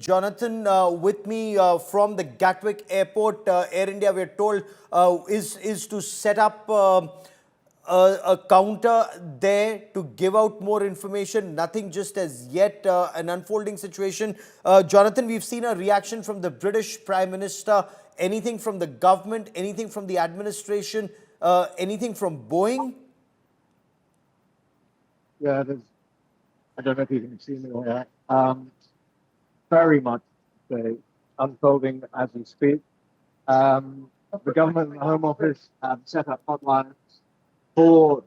Jonathan, with me from the Gatwick Airport. Air India, we're told, is to set up a counter there to give out more information. Nothing just as yet, an unfolding situation. Jonathan, we've seen a reaction from the British Prime Minister. Anything from the government, anything from the administration, anything from Boeing? Yeah, I don't know if you can see me here. Very much unfolding as we speak. The government and the Home Office have set up hotlines for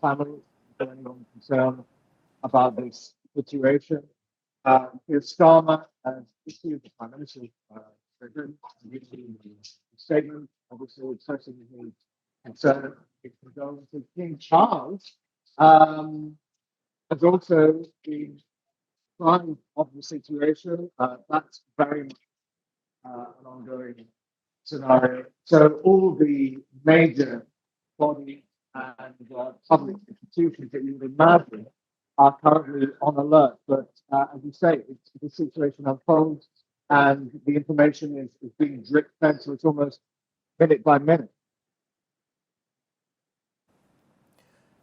families, for anyone concerned about this situation. Keir Starmer has issued the Prime Minister's statement, obviously expressing his concern. King Charles has also been trying of the situation. That's very much an ongoing scenario. So all the major bodies and public institutions that you would imagine are currently on alert. But as you say, the situation unfolds and the information is being drip fed, so it's almost minute by minute.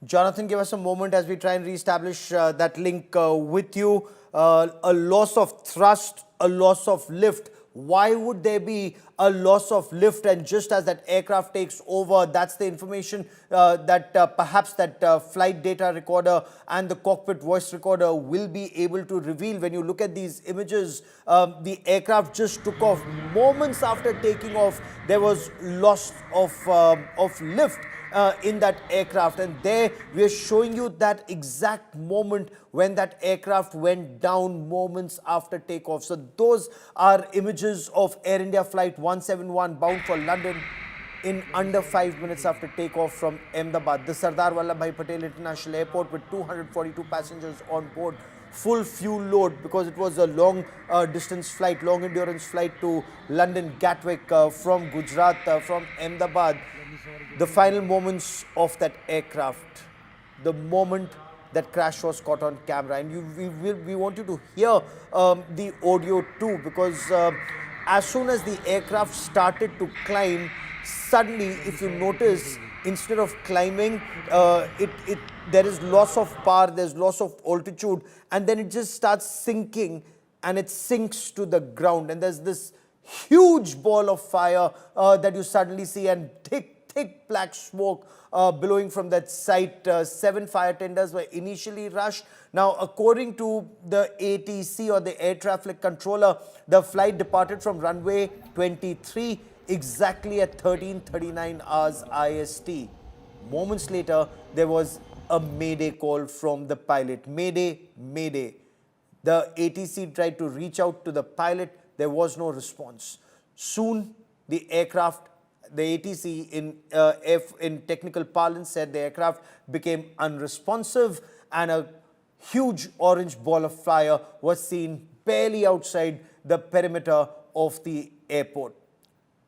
Jonathan, give us a moment as we try and reestablish that link with you. A loss of thrust, a loss of lift. Why would there be a loss of lift? And just as that aircraft takes over, that's the information that perhaps that flight data recorder and the cockpit voice recorder will be able to reveal. When you look at these images, the aircraft just took off. Moments after taking off, there was loss of lift in that aircraft, and there we are showing you that exact moment when that aircraft went down moments after takeoff. So those are images of Air India flight 171 bound for London in under 5 minutes after takeoff from Ahmedabad. The Sardar Vallabhbhai Patel International Airport with 242 passengers on board, full fuel load, because it was a long distance flight, long endurance flight to London Gatwick from Gujarat, from Ahmedabad. The final moments of that aircraft, the moment that crash was caught on camera, and we want you to hear the audio too, because as soon as the aircraft started to climb, suddenly, if you notice, instead of climbing, there is loss of power, there's loss of altitude, and then it just starts sinking, and it sinks to the ground, and there's this huge ball of fire that you suddenly see, and thick black smoke billowing from that site. 7 fire tenders were initially rushed. Now, according to the ATC, or the air traffic controller, the flight departed from runway 23 exactly at 13:39 hours IST. Moments later, there was a mayday call from the pilot. Mayday, mayday. The ATC tried to reach out to the pilot. There was no response. Soon, the aircraft, the ATC in technical parlance said the aircraft became unresponsive, and a huge orange ball of fire was seen barely outside the perimeter of the airport.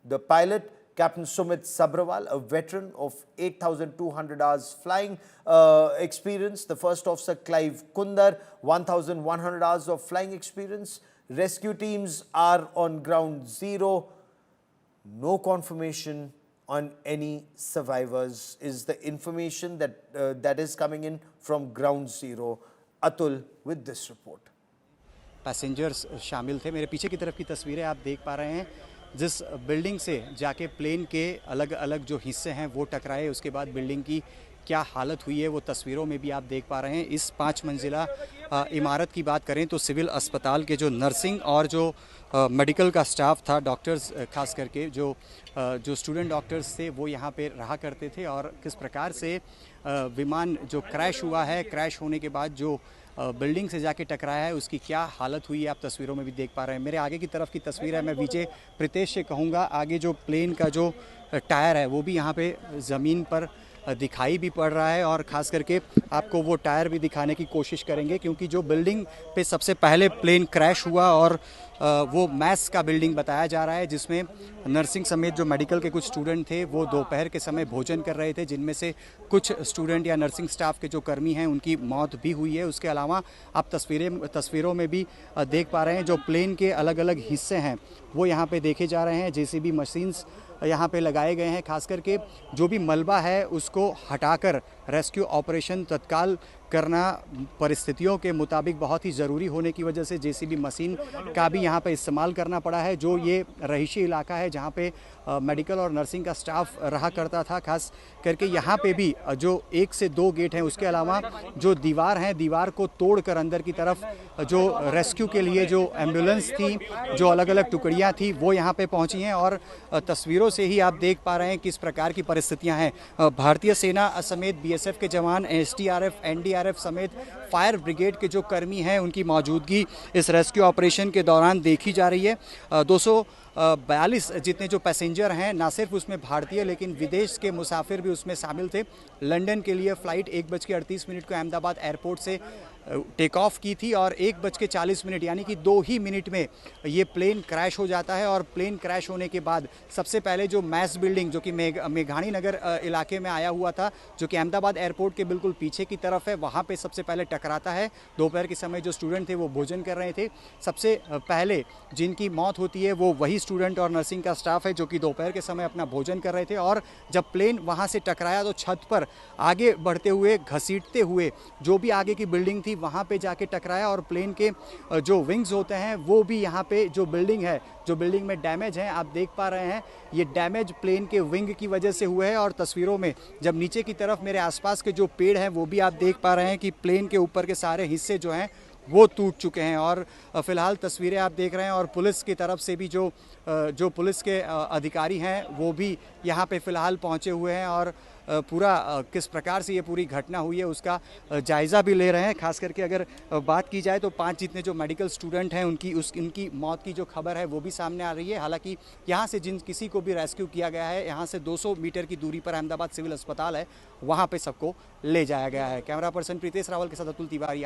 The pilot, Captain Sumit Sabrawal, a veteran of 8,200 hours flying experience. The first officer, Clive Kundar, 1,100 hours of flying experience. Rescue teams are on ground zero. No confirmation on any survivors is the information that is coming in from ground zero. Atul with this report. Passengers शामिल थे। मेरे पीछे की तरफ की तस्वीरें आप देख पा रहे हैं। जिस बिल्डिंग से जाके प्लेन के अलग अलग जो हिस्से हैं वो टकराए, उसके बाद बिल्डिंग की क्या हालत हुई है वो तस्वीरों में भी आप देख पा रहे हैं। इस 5 मंजिला इमारत की बात करें तो सिविल अस्पताल के जो नर्सिंग और जो मेडिकल का स्टाफ था, डॉक्टर्स खास करके जो स्टूडेंट डॉक्टर्स थे वो यहाँ पे रहा करते थे, और किस प्रकार से विमान जो क्रैश हुआ है, क्रैश होने के बाद जो बिल्डिंग से जाके टकराया है उसकी क्या हालत हुई है आप तस्वीरों में भी देख पा रहे हैं। मेरे आगे की तरफ की तस्वीर है, मैं विजय प्रितेश से कहूँगा, आगे जो प्लेन का जो टायर है वो भी यहाँ पे ज़मीन पर दिखाई भी पड़ रहा है और ख़ास करके आपको वो टायर भी दिखाने की कोशिश करेंगे, क्योंकि जो बिल्डिंग पे सबसे पहले प्लेन क्रैश हुआ और वो मैथ्स का बिल्डिंग बताया जा रहा है, जिसमें नर्सिंग समेत जो मेडिकल के कुछ स्टूडेंट थे वो दोपहर के समय भोजन कर रहे थे, जिनमें से कुछ स्टूडेंट या नर्सिंग स्टाफ के जो कर्मी हैं उनकी मौत भी हुई है। उसके अलावा आप तस्वीरों में भी देख पा रहे हैं जो प्लेन के अलग अलग हिस्से हैं वो यहाँ पे देखे जा रहे हैं। जेसीबी मशीन्स यहाँ पे लगाए गए हैं, खास करके जो भी मलबा है उसको हटाकर रेस्क्यू ऑपरेशन तत्काल करना परिस्थितियों के मुताबिक बहुत ही ज़रूरी होने की वजह से जेसीबी मशीन का भी यहाँ पे इस्तेमाल करना पड़ा है। जो ये रहीशी इलाका है जहाँ पे मेडिकल और नर्सिंग का स्टाफ रहा करता था, खास करके यहाँ पे भी जो 1 से 2 गेट हैं, उसके अलावा जो दीवार हैं, दीवार को तोड़कर अंदर की तरफ जो रेस्क्यू के लिए जो एम्बुलेंस थी, जो अलग अलग टुकड़ियाँ थी वो यहाँ पे पहुँची हैं। और तस्वीरों से ही आप देख पा रहे हैं किस प्रकार की परिस्थितियाँ हैं। भारतीय सेना समेत बीएसएफ के जवान, एसडीआरएफ, एनडीआरएफ समेत फायर ब्रिगेड के जो कर्मी हैं उनकी मौजूदगी इस रेस्क्यू ऑपरेशन के दौरान देखी जा रही है। 242 जितने जो पैसेंजर हैं, ना सिर्फ उसमें भारतीय लेकिन विदेश के मुसाफिर भी उसमें शामिल थे। लंदन के लिए फ़्लाइट 1:38 को अहमदाबाद एयरपोर्ट से टेक ऑफ की थी और 1:40 यानी कि 2 ही मिनट में ये प्लेन क्रैश हो जाता है। और प्लेन क्रैश होने के बाद सबसे पहले जो मैस बिल्डिंग जो कि मेघानी नगर इलाके में आया हुआ था, जो कि अहमदाबाद एयरपोर्ट के बिल्कुल पीछे की तरफ है, वहाँ पे सबसे पहले टकराता है। दोपहर के समय जो स्टूडेंट थे वो भोजन कर रहे थे। सबसे पहले जिनकी मौत होती है वो वही स्टूडेंट और नर्सिंग का स्टाफ है जो कि दोपहर के समय अपना भोजन कर रहे थे। और जब प्लेन वहाँ से टकराया तो छत पर आगे बढ़ते हुए, घसीटते हुए जो भी आगे की बिल्डिंग थी वहाँ पे जाके टकराया और प्लेन के जो विंग्स होते हैं वो भी यहाँ पे जो बिल्डिंग है, जो बिल्डिंग में डैमेज है आप देख पा रहे हैं, ये डैमेज प्लेन के विंग की वजह से हुए हैं। और तस्वीरों में जब नीचे की तरफ मेरे आसपास के जो पेड़ हैं वो भी आप देख पा रहे हैं कि प्लेन के ऊपर के सारे हिस्से जो हैं वो टूट चुके हैं। और फ़िलहाल तस्वीरें आप देख रहे हैं और पुलिस की तरफ से भी जो पुलिस के अधिकारी हैं वो भी यहाँ पे फ़िलहाल पहुँचे हुए हैं और पूरा किस प्रकार से ये पूरी घटना हुई है उसका जायज़ा भी ले रहे हैं। खास करके अगर बात की जाए तो 5 जितने जो मेडिकल स्टूडेंट हैं उनकी मौत की जो खबर है वो भी सामने आ रही है। हालांकि यहाँ से जिन किसी को भी रेस्क्यू किया गया है, यहाँ से 200 मीटर की दूरी पर अहमदाबाद सिविल अस्पताल है, वहाँ पे सबको ले जाया गया है। कैमरा पर्सन प्रीतेश रावल के साथ अतुल तिवारी।